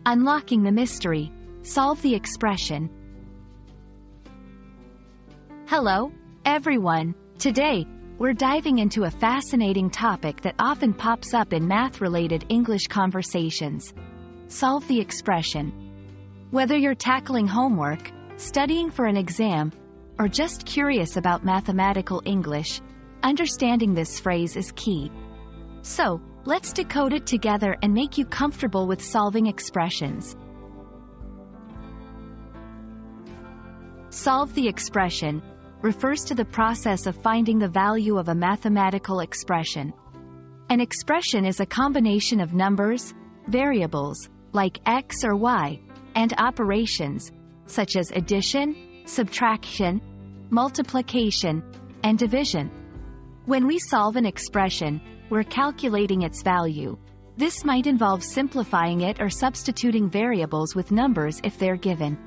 Unlocking the mystery. Solve the expression. Hello, everyone. Today, we're diving into a fascinating topic that often pops up in math-related English conversations. Solve the expression. Whether you're tackling homework, studying for an exam, or just curious about mathematical English, understanding this phrase is key. So, let's decode it together and make you comfortable with solving expressions. Solve the expression refers to the process of finding the value of a mathematical expression. An expression is a combination of numbers, variables, like x or y, and operations, such as addition, subtraction, multiplication, and division. When we solve an expression, we're calculating its value. This might involve simplifying it or substituting variables with numbers if they're given.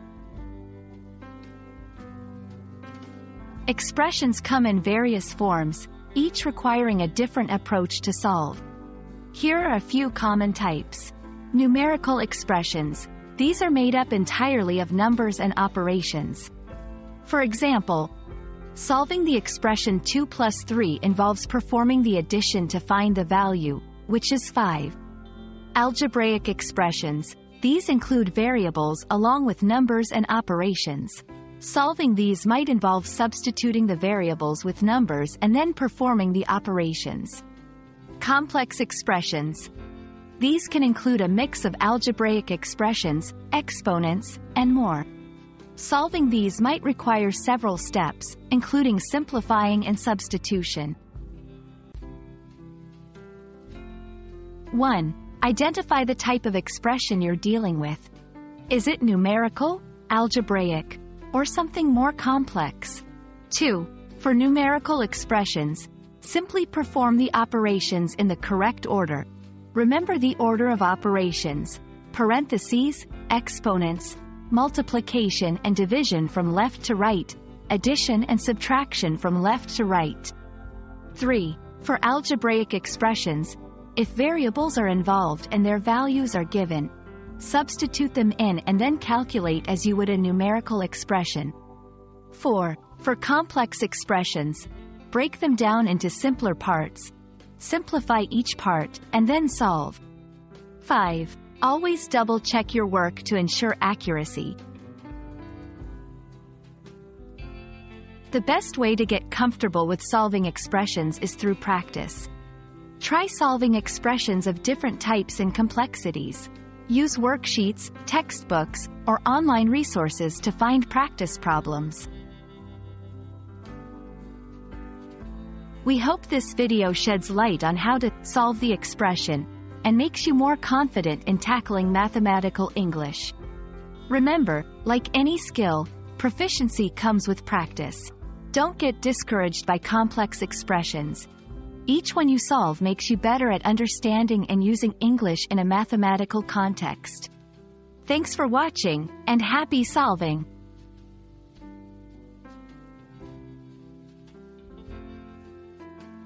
Expressions come in various forms, each requiring a different approach to solve. Here are a few common types. Numerical expressions. These are made up entirely of numbers and operations. For example, solving the expression 2 plus 3 involves performing the addition to find the value, which is 5. Algebraic expressions. These include variables along with numbers and operations. Solving these might involve substituting the variables with numbers and then performing the operations. Complex expressions. These can include a mix of algebraic expressions, exponents, and more. Solving these might require several steps, including simplifying and substitution. 1. Identify the type of expression you're dealing with. Is it numerical, algebraic, or something more complex? 2. For numerical expressions, simply perform the operations in the correct order. Remember the order of operations: parentheses, exponents, multiplication and division from left to right, addition and subtraction from left to right. 3. For algebraic expressions, if variables are involved and their values are given, substitute them in and then calculate as you would a numerical expression. 4. For complex expressions, break them down into simpler parts, simplify each part, and then solve. 5. Always double-check your work to ensure accuracy. The best way to get comfortable with solving expressions is through practice. Try solving expressions of different types and complexities. Use worksheets, textbooks, or online resources to find practice problems. We hope this video sheds light on how to solve the expression and makes you more confident in tackling mathematical English. Remember, like any skill, proficiency comes with practice. Don't get discouraged by complex expressions. Each one you solve makes you better at understanding and using English in a mathematical context. Thanks for watching, and happy solving!